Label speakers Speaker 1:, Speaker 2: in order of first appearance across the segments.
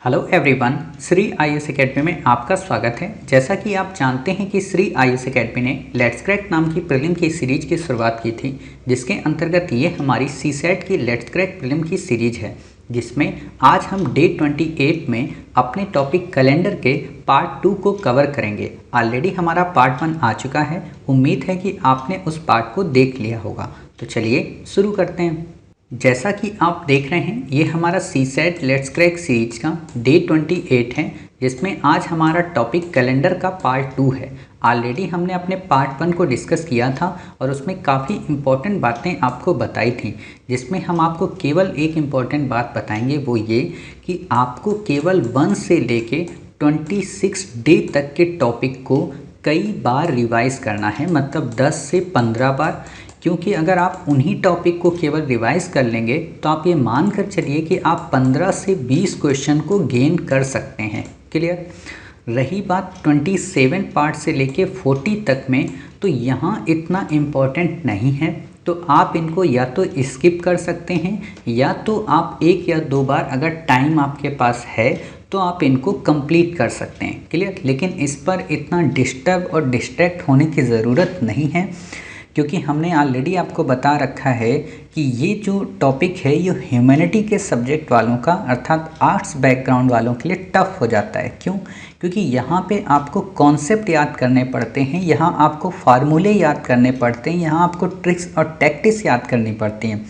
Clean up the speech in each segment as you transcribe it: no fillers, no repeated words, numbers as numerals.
Speaker 1: Hello everyone, Shri Ayush academy में आपका स्वागत है। जैसा कि आप जानते हैं कि श्री आयुष एकेडमी ने लेट्स क्रैक नाम की प्रीलिम की सीरीज की शुरुआत की थी, जिसके अंतर्गत ये हमारी सीसेट की लेट्स क्रैक प्रीलिम की सीरीज है, जिसमें आज हम डे 28 में अपने टॉपिक कैलेंडर के पार्ट 2 को कवर करेंगे। ऑलरेडी हमारा पार्ट 1 आ चुका है। उम्मीद है कि आपने उस पार्ट को देख लिया होगा। तो चलिए शुरू करते हैं। जैसा कि आप देख रहे हैं, ये हमारा सीसेट लेट्स क्रैक सीरीज का डे 28 है, जिसमें आज हमारा टॉपिक कैलेंडर का पार्ट 2 है। ऑलरेडी हमने अपने पार्ट 1 को डिस्कस किया था और उसमें काफ़ी इम्पोर्टेंट बातें आपको बताई थी, जिसमें हम आपको केवल एक इम्पॉर्टेंट बात बताएंगे, वो ये कि आपको केवल 1 से लेके 26 डे तक के टॉपिक को कई बार रिवाइज़ करना है, मतलब 10 से 15 बार। क्योंकि अगर आप उन्हीं टॉपिक को केवल रिवाइज कर लेंगे तो आप ये मान कर चलिए कि आप 15 से 20 क्वेश्चन को गेन कर सकते हैं। क्लियर? रही बात 27 पार्ट से लेके 40 तक में, तो यहाँ इतना इम्पोर्टेंट नहीं है, तो आप इनको या तो स्किप कर सकते हैं या तो आप एक या दो बार, अगर टाइम आपके पास है तो आप इनको कंप्लीट कर सकते हैं। क्लियर? लेकिन इस पर इतना डिस्टर्ब और डिस्ट्रैक्ट होने की ज़रूरत नहीं है, क्योंकि हमने ऑलरेडी आपको बता रखा है कि ये जो टॉपिक है ये ह्यूमैनिटी के सब्जेक्ट वालों का, अर्थात आर्ट्स बैकग्राउंड वालों के लिए टफ़ हो जाता है। क्यों? क्योंकि यहाँ पे आपको कॉन्सेप्ट याद करने पड़ते हैं, यहाँ आपको फार्मूले याद करने पड़ते हैं, यहाँ आपको ट्रिक्स और टैक्टिक्स याद करनी पड़ती हैं।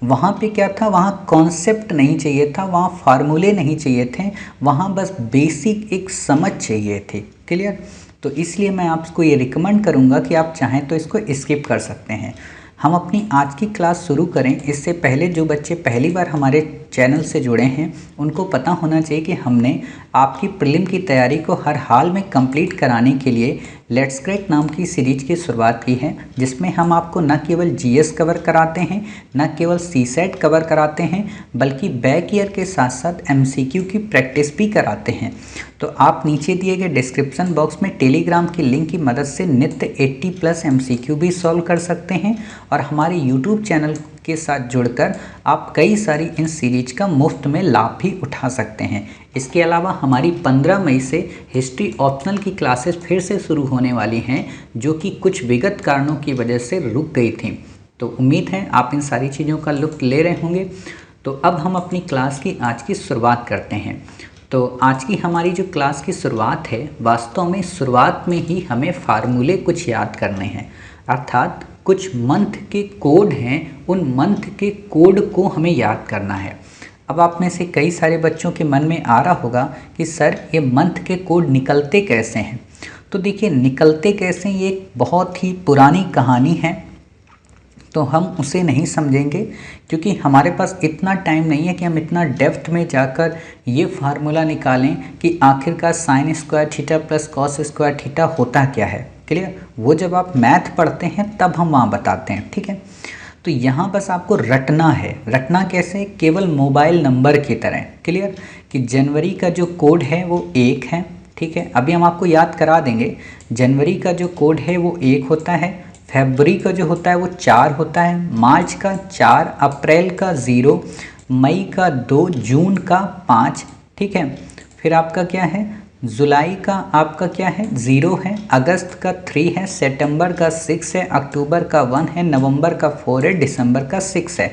Speaker 1: वहाँ पे क्या था, वहाँ कॉन्सेप्ट नहीं चाहिए था, वहाँ फार्मूले नहीं चाहिए थे, वहाँ बस बेसिक एक समझ चाहिए थी। क्लियर? तो इसलिए मैं आपको ये रिकमेंड करूँगा कि आप चाहें तो इसको स्किप कर सकते हैं। हम अपनी आज की क्लास शुरू करें इससे पहले जो बच्चे पहली बार हमारे चैनल से जुड़े हैं उनको पता होना चाहिए कि हमने आपकी प्रीलिम की तैयारी को हर हाल में कंप्लीट कराने के लिए लेट्स क्रैक नाम की सीरीज की शुरुआत की है, जिसमें हम आपको न केवल जीएस कवर कराते हैं, न केवल सीसेट कवर कराते हैं, बल्कि बैक ईयर के साथ साथ एमसीक्यू की प्रैक्टिस भी कराते हैं। तो आप नीचे दिए गए डिस्क्रिप्शन बॉक्स में टेलीग्राम की लिंक की मदद से नित्य 80+ एमसीक्यू भी सॉल्व कर सकते हैं और हमारे यूट्यूब चैनल के साथ जुड़कर आप कई सारी इन सीरीज का मुफ्त में लाभ भी उठा सकते हैं। इसके अलावा हमारी 15 मई से हिस्ट्री ऑप्शनल की क्लासेस फिर से शुरू होने वाली हैं, जो कि कुछ विगत कारणों की वजह से रुक गई थी। तो उम्मीद है आप इन सारी चीज़ों का लुत्फ ले रहे होंगे। तो अब हम अपनी क्लास की आज की शुरुआत करते हैं। तो आज की हमारी जो क्लास की शुरुआत है, वास्तव में शुरुआत में ही हमें फार्मूले कुछ याद करने हैं, अर्थात कुछ मंथ के कोड हैं, उन मंथ के कोड को हमें याद करना है। अब आप में से कई सारे बच्चों के मन में आ रहा होगा कि सर ये मंथ के कोड निकलते कैसे हैं। तो देखिए, निकलते कैसे, ये एक बहुत ही पुरानी कहानी है, तो हम उसे नहीं समझेंगे, क्योंकि हमारे पास इतना टाइम नहीं है कि हम इतना डेप्थ में जाकर ये फार्मूला निकालें कि आखिरकार sine square theta plus cos square theta होता क्या है। क्लियर? वो जब आप मैथ पढ़ते हैं तब हम वहाँ बताते हैं। ठीक है? तो यहाँ बस आपको रटना है। रटना कैसे? केवल मोबाइल नंबर की तरह। क्लियर? कि जनवरी का जो कोड है वो 1 है। ठीक है? अभी हम आपको याद करा देंगे। जनवरी का जो कोड है वो 1 होता है, फरवरी का जो होता है वो 4 होता है, मार्च का 4, अप्रैल का 0, मई का 2, जून का 5। ठीक है? फिर आपका क्या है, जुलाई का आपका क्या है, 0 है, अगस्त का 3 है, सितंबर का 6 है, अक्टूबर का 1 है, नवंबर का 4 है, दिसंबर का 6 है।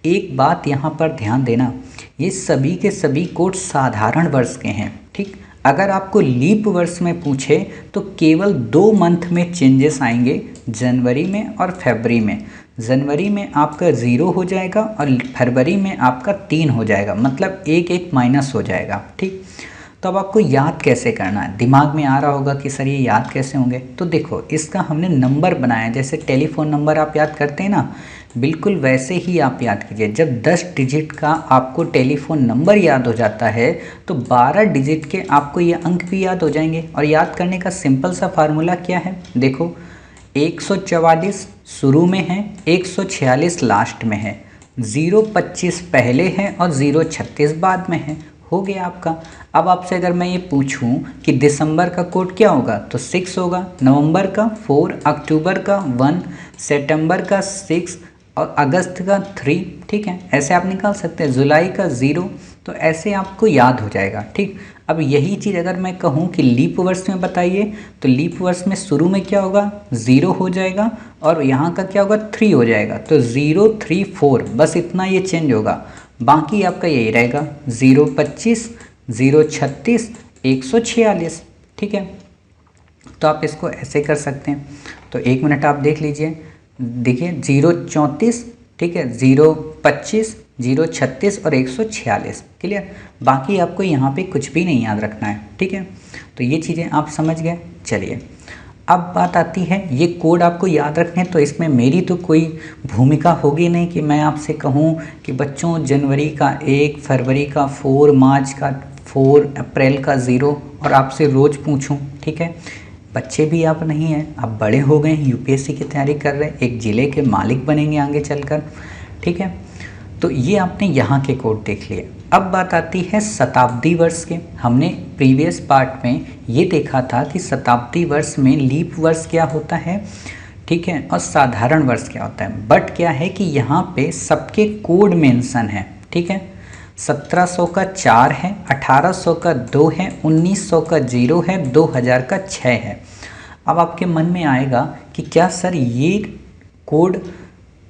Speaker 1: एक बात यहाँ पर ध्यान देना, ये सभी के सभी कोड साधारण वर्ष के हैं। ठीक? अगर आपको लीप वर्ष में पूछे तो केवल 2 मंथ में चेंजेस आएंगे, जनवरी में और फरवरी में। जनवरी में आपका 0 हो जाएगा और फरवरी में आपका 3 हो जाएगा, मतलब 1 माइनस हो जाएगा। ठीक? तो अब आपको याद कैसे करना है? दिमाग में आ रहा होगा कि सर ये याद कैसे होंगे। तो देखो, इसका हमने नंबर बनाया, जैसे टेलीफोन नंबर आप याद करते हैं ना, बिल्कुल वैसे ही आप याद कीजिए। जब 10 डिजिट का आपको टेलीफोन नंबर याद हो जाता है तो 12 डिजिट के आपको ये अंक भी याद हो जाएंगे। और याद करने का सिंपल सा फार्मूला क्या है, देखो, 144 शुरू में है, 146 लास्ट में है, 025 पहले है और 036 बाद में है। हो गया आपका। अब आपसे अगर मैं ये पूछूं कि दिसंबर का कोड क्या होगा, तो 6 होगा, नवंबर का 4, अक्टूबर का 1, सितंबर का 6 और अगस्त का 3। ठीक है? ऐसे आप निकाल सकते हैं। जुलाई का 0, तो ऐसे आपको याद हो जाएगा। ठीक, अब यही चीज़ अगर मैं कहूँ कि लीप वर्ष में बताइए, तो लीप वर्ष में शुरू में क्या होगा, 0 हो जाएगा और यहाँ का क्या होगा, 3 हो जाएगा। तो 0, 3, 4 बस इतना ये चेंज होगा, बाकी आपका यही रहेगा 025, 036, 146। ठीक है, तो आप इसको ऐसे कर सकते हैं। तो 1 मिनट आप देख लीजिए, देखिए 034, ठीक है, 025, 036 और 146। क्लियर, बाकी आपको यहाँ पे कुछ भी नहीं याद रखना है। ठीक है, तो ये चीज़ें आप समझ गए। चलिए अब बात आती है, ये कोड आपको याद रखने, तो इसमें मेरी तो कोई भूमिका होगी नहीं कि मैं आपसे कहूँ कि बच्चों जनवरी का 1, फरवरी का 4, मार्च का 4, अप्रैल का 0 और आपसे रोज़ पूछूं। ठीक है, बच्चे भी आप नहीं हैं, आप बड़े हो गए हैं, यूपीएससी की तैयारी कर रहे हैं, एक ज़िले के मालिक बनेंगे आगे चलकर। ठीक है, तो ये आपने यहाँ के कोड देख लिए। अब बात आती है शताब्दी वर्ष के। हमने प्रीवियस पार्ट में ये देखा था कि शताब्दी वर्ष में लीप वर्ष क्या होता है, ठीक है, और साधारण वर्ष क्या होता है। बट क्या है कि यहाँ पे सबके कोड मेंशन है। ठीक है, 1700 का 4 है, 1800 का 2 है, 1900 का 0 है, 2000 का 6 है। अब आपके मन में आएगा कि क्या सर ये कोड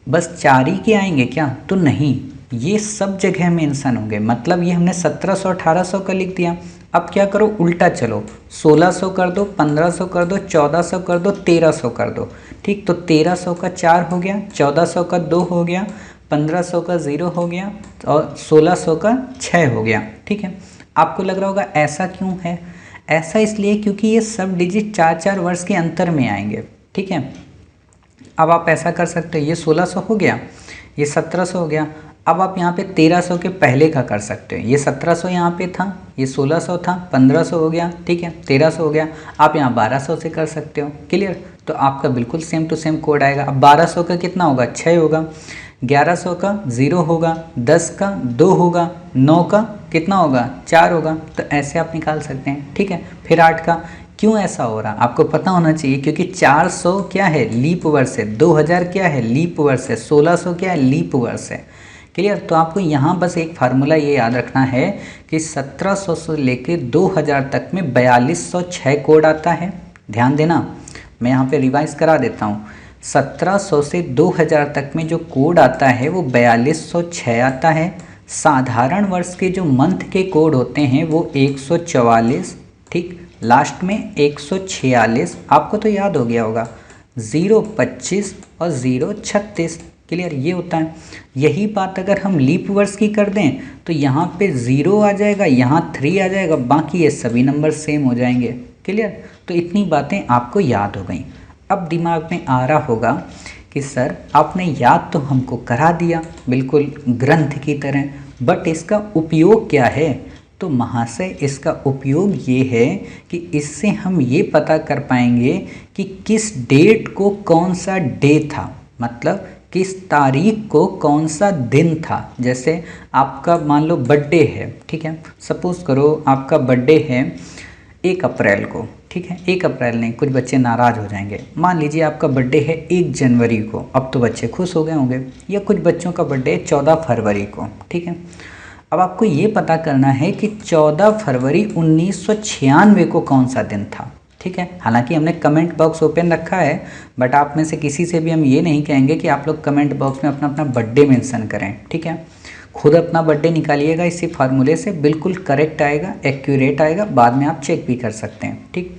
Speaker 1: बस 4 ही के आएंगे क्या, तो नहीं, ये सब जगह मेंशन होंगे। मतलब ये हमने 1700 1800 का लिख दिया, अब क्या करो, उल्टा चलो, 1600 कर दो, 1500 कर दो, 1400 कर दो, 1300 कर दो। ठीक, तो 1300 का 4 हो गया, 1400 का 2 हो गया, 1500 का 0 हो गया और 1600 का 6 हो गया। ठीक है, आपको लग रहा होगा ऐसा क्यों है, ऐसा इसलिए क्योंकि ये सब डिजिट 4-4 वर्ष के अंतर में आएंगे। ठीक है, अब आप ऐसा कर सकते हो, ये 1600 हो गया, ये 1700 हो गया। अब आप यहाँ पे 1300 के पहले का कर सकते हो, ये 1700 यहाँ पे था, ये 1600 था, 1500 हो गया, ठीक है, 1300 हो गया, आप यहाँ 1200 से कर सकते हो। क्लियर, तो आपका बिल्कुल सेम टू सेम कोड आएगा। अब 1200 का कितना होगा, 6 होगा, 1100 का 0 होगा, 10 का 2 होगा, 9 का कितना होगा, 4 होगा। तो ऐसे आप निकाल सकते हैं। ठीक है, फिर 8 का, क्यों ऐसा हो रहा आपको पता होना चाहिए, क्योंकि 400 क्या है, लीप वर्ष है, 2000 क्या है, लीप वर्ष है, 1600 क्या है, लीप वर्ष है। क्लियर, तो आपको यहाँ बस एक फार्मूला ये याद रखना है कि 1700 से लेकर 2000 तक में 4206 कोड आता है। ध्यान देना, मैं यहाँ पे रिवाइज करा देता हूँ। 1700 से 2000 तक में जो कोड आता है वो 4206 आता है। साधारण वर्ष के जो मंथ के कोड होते हैं वो 144, ठीक, लास्ट में 146, आपको तो याद हो गया होगा, 025 और 036। क्लियर, ये होता है। यही बात अगर हम लीप वर्ष की कर दें तो यहाँ पे 0 आ जाएगा, यहाँ 3 आ जाएगा, बाकी ये सभी नंबर सेम हो जाएंगे। क्लियर, तो इतनी बातें आपको याद हो गई। अब दिमाग में आ रहा होगा कि सर आपने याद तो हमको करा दिया बिल्कुल ग्रंथ की तरह, बट इसका उपयोग क्या है। तो महाशय इसका उपयोग ये है कि इससे हम ये पता कर पाएंगे कि किस डेट को कौन सा डे था, मतलब किस तारीख को कौन सा दिन था। जैसे आपका मान लो बर्थडे है, ठीक है, सपोज़ करो आपका बर्थडे है 1 अप्रैल को, ठीक है, 1 अप्रैल नहीं, कुछ बच्चे नाराज़ हो जाएंगे। मान लीजिए आपका बर्थडे है 1 जनवरी को, अब तो बच्चे खुश हो गए होंगे। या कुछ बच्चों का बर्थडे है 14 फरवरी को, ठीक है। अब आपको ये पता करना है कि 14 फरवरी 1996 को कौन सा दिन था, ठीक है। हालांकि हमने कमेंट बॉक्स ओपन रखा है, बट आप में से किसी से भी हम ये नहीं कहेंगे कि आप लोग कमेंट बॉक्स में अपना अपना बर्थडे मेंशन करें, ठीक है। खुद अपना बर्थडे निकालिएगा, इसी फार्मूले से बिल्कुल करेक्ट आएगा, एक्यूरेट आएगा, बाद में आप चेक भी कर सकते हैं, ठीक।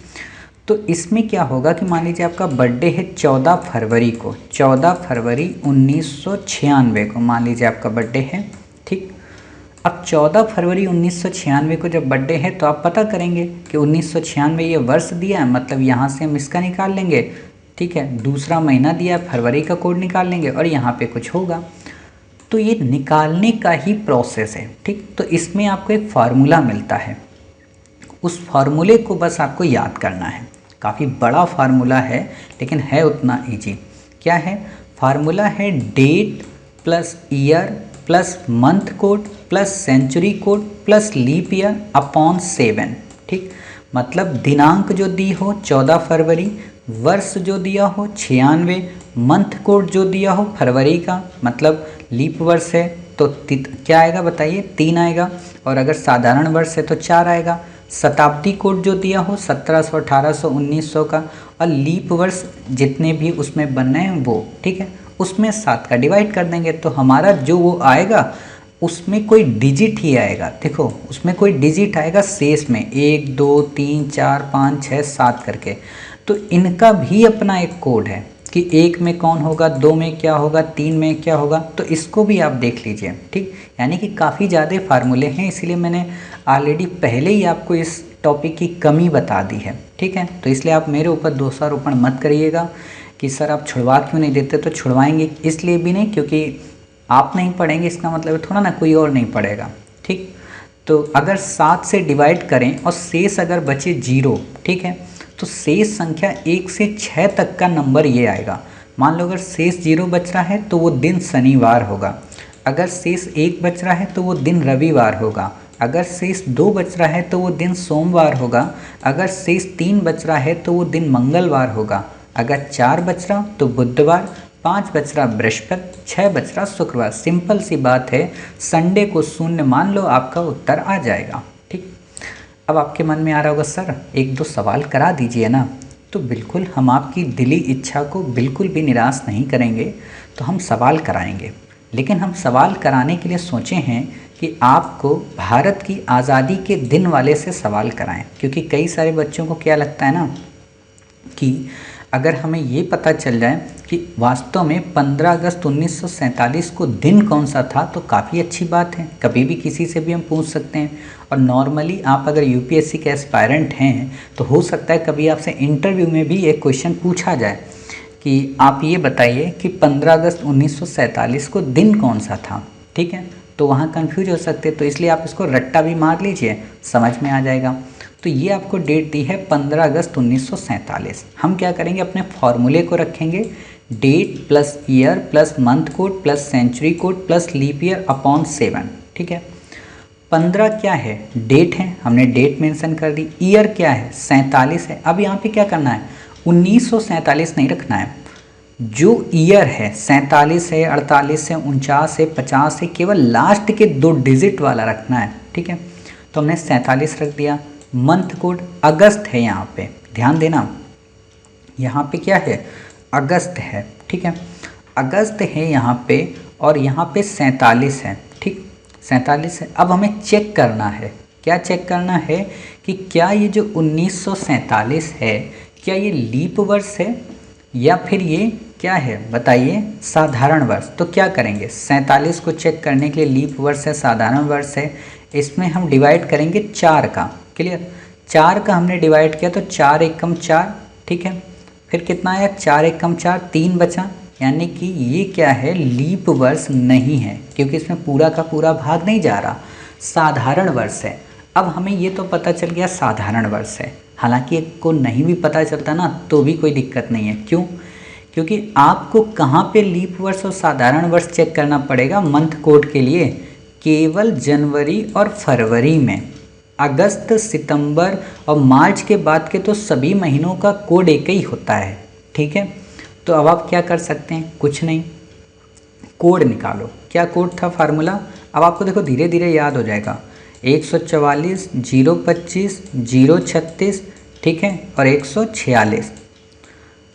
Speaker 1: तो इसमें क्या होगा कि मान लीजिए आपका बर्थडे है 14 फरवरी को, 14 फरवरी 1996 को मान लीजिए आपका बर्थडे है, ठीक। अब 14 फरवरी 1996 को जब बर्थडे है तो आप पता करेंगे कि 1996 ये वर्ष दिया है, मतलब यहाँ से हम इसका निकाल लेंगे, ठीक है। दूसरा महीना दिया है, फरवरी का कोड निकाल लेंगे और यहाँ पे कुछ होगा। तो ये निकालने का ही प्रोसेस है, ठीक। तो इसमें आपको एक फार्मूला मिलता है, उस फार्मूले को बस आपको याद करना है। काफ़ी बड़ा फार्मूला है लेकिन है उतना ईजी। क्या है फार्मूला? है date plus year plus month code plus century code plus leap year upon 7, ठीक। मतलब दिनांक जो दी हो 14 फरवरी, वर्ष जो दिया हो 96, मंथ कोड जो दिया हो फरवरी का, मतलब लीप वर्ष है, तो क्या आएगा बताइए, 3 आएगा। और अगर साधारण वर्ष है तो 4 आएगा। शताब्दी कोड जो दिया हो 1700, 1800, 1900 का, और लीप वर्ष जितने भी उसमें बनने हैं वो, ठीक है, उसमें 7 का डिवाइड कर देंगे तो हमारा जो वो आएगा उसमें कोई डिजिट ही आएगा। देखो उसमें कोई डिजिट आएगा शेष में, 1 2 3 4 5 6 7 करके। तो इनका भी अपना एक कोड है कि 1 में कौन होगा, 2 में क्या होगा, 3 में क्या होगा, तो इसको भी आप देख लीजिए, ठीक। यानी कि काफ़ी ज़्यादा फार्मूले हैं, इसीलिए मैंने ऑलरेडी पहले ही आपको इस टॉपिक की कमी बता दी है, ठीक है। तो इसलिए आप मेरे ऊपर दोषारोपण मत करिएगा कि सर आप छुड़वा क्यों नहीं देते। तो छुड़वाएंगे इसलिए भी नहीं क्योंकि आप नहीं पढ़ेंगे इसका मतलब थोड़ा ना कोई और नहीं पढ़ेगा, ठीक। तो अगर 7 से डिवाइड करें और शेष अगर बचे 0, ठीक है, तो शेष संख्या 1 से 6 तक का नंबर ये आएगा। मान लो अगर शेष 0 बच रहा है तो वो दिन शनिवार होगा, अगर शेष 1 बच रहा है तो वो दिन रविवार होगा, अगर शेष 2 बच रहा है तो वो दिन सोमवार होगा, अगर शेष 3 बच रहा है तो वो दिन मंगलवार होगा, अगर 4 बच रहा तो बुधवार, 5 बच रहा बृहस्पति, 6 बच रहा शुक्रवार। सिंपल सी बात है, संडे को शून्य मान लो, आपका उत्तर आ जाएगा, ठीक। अब आपके मन में आ रहा होगा सर 1-2 सवाल करा दीजिए ना। तो बिल्कुल हम आपकी दिली इच्छा को बिल्कुल भी निराश नहीं करेंगे, तो हम सवाल कराएंगे। लेकिन हम सवाल कराने के लिए सोचे हैं कि आपको भारत की आज़ादी के दिन वाले से सवाल कराएं, क्योंकि कई सारे बच्चों को क्या लगता है ना कि अगर हमें ये पता चल जाए कि वास्तव में 15 अगस्त 1947 को दिन कौन सा था तो काफ़ी अच्छी बात है, कभी भी किसी से भी हम पूछ सकते हैं। और नॉर्मली आप अगर यूपीएससी के एस्पायरेंट हैं तो हो सकता है कभी आपसे इंटरव्यू में भी एक क्वेश्चन पूछा जाए कि आप ये बताइए कि 15 अगस्त 1947 को दिन कौन सा था, ठीक है। तो वहाँ कन्फ्यूज हो सकते, तो इसलिए आप इसको रट्टा भी मार लीजिए, समझ में आ जाएगा। तो ये आपको डेट दी है 15 अगस्त 1947। हम क्या करेंगे, अपने फॉर्मूले को रखेंगे, date plus year plus month code plus century code plus leap year upon 7, ठीक है। 15 क्या है, डेट है, हमने डेट मेंशन कर दी। ईयर क्या है, 47 है। अब यहाँ पे क्या करना है, 1947 नहीं रखना है, जो ईयर है 47 है, 48 है, 49 है, 50 है, केवल लास्ट के 2 डिजिट वाला रखना है, ठीक है। तो हमने 47 रख दिया। मंथ कोड अगस्त है, यहाँ पे ध्यान देना, यहाँ पे क्या है, अगस्त है, ठीक है, अगस्त है यहाँ पे, और यहाँ पे 47 है, ठीक, 47 है। अब हमें चेक करना है, क्या चेक करना है कि क्या ये जो 1947 है क्या ये लीप वर्ष है या फिर ये क्या है बताइए, साधारण वर्ष। तो क्या करेंगे, 47 को चेक करने के लिए लीप वर्ष है, साधारण वर्ष है, इसमें हम डिवाइड करेंगे 4 का, क्लियर। 4 का हमने डिवाइड किया तो 4 एकम 4, ठीक है। फिर कितना आया, 4 एकम 4, 3 बचा, यानी कि ये क्या है, लीप वर्ष नहीं है, क्योंकि इसमें पूरा का पूरा भाग नहीं जा रहा, साधारण वर्ष है। अब हमें ये तो पता चल गया साधारण वर्ष है, हालांकि एक को नहीं भी पता चलता ना तो भी कोई दिक्कत नहीं है। क्यों, क्योंकि आपको कहाँ पे लीप वर्ष और साधारण वर्ष चेक करना पड़ेगा मंथ कोड के लिए, केवल जनवरी और फरवरी में। अगस्त, सितंबर और मार्च के बाद के तो सभी महीनों का कोड एक ही होता है, ठीक है। तो अब आप क्या कर सकते हैं, कुछ नहीं, कोड निकालो। क्या कोड था फार्मूला, अब आपको देखो धीरे धीरे याद हो जाएगा, 144, 025, 036, ठीक है, और 146।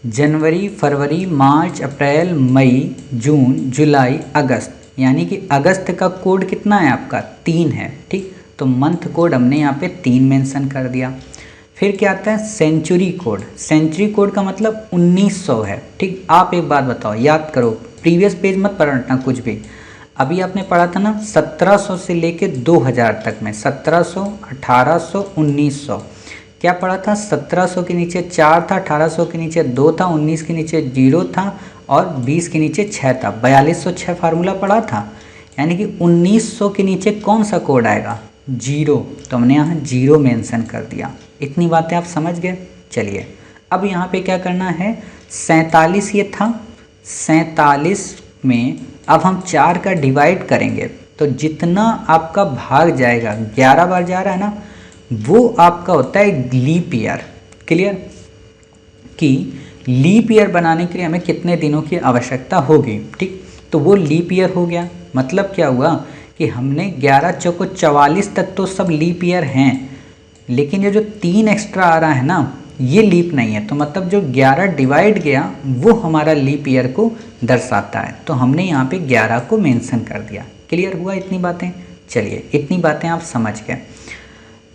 Speaker 1: जनवरी, फरवरी, मार्च, अप्रैल, मई, जून, जुलाई, अगस्त, यानी कि अगस्त का कोड कितना है आपका, 3 है, ठीक। तो मंथ कोड हमने यहाँ पे 3 मेंशन कर दिया। फिर क्या आता है, सेंचुरी कोड। सेंचुरी कोड का मतलब 1900 है, ठीक। आप एक बात बताओ, याद करो, प्रीवियस पेज मत पढ़ना कुछ भी। अभी आपने पढ़ा था ना 1700 से लेके 2000 तक में, 1700, 1800, 1900 क्या पढ़ा था, 1700 के नीचे 4 था, 1800 के नीचे 2 था, 19 के नीचे 0 था और 20 के नीचे 6 था, 4206 फार्मूला पढ़ा था। यानी कि 1900 के नीचे कौन सा कोड आएगा, 0, तो हमने यहाँ 0 मेंशन कर दिया। इतनी बातें आप समझ गए। चलिए अब यहाँ पे क्या करना है, 47 ये था, 47 में अब हम 4 का डिवाइड करेंगे तो जितना आपका भाग जाएगा, 11 बार जा रहा है ना, वो आपका होता है लीप ईयर। क्लियर, कि लीप ईयर बनाने के लिए हमें कितने दिनों की आवश्यकता होगी, ठीक। तो वो लीप ईयर हो गया। मतलब क्या हुआ कि हमने 11 चौको 44 तक तो सब लीप ईयर हैं, लेकिन ये जो 3 एक्स्ट्रा आ रहा है ना, ये लीप नहीं है। तो मतलब जो 11 डिवाइड गया वो हमारा लीप ईयर को दर्शाता है, तो हमने यहाँ पे 11 को मेंशन कर दिया। क्लियर हुआ इतनी बातें? चलिए, इतनी बातें आप समझ गए।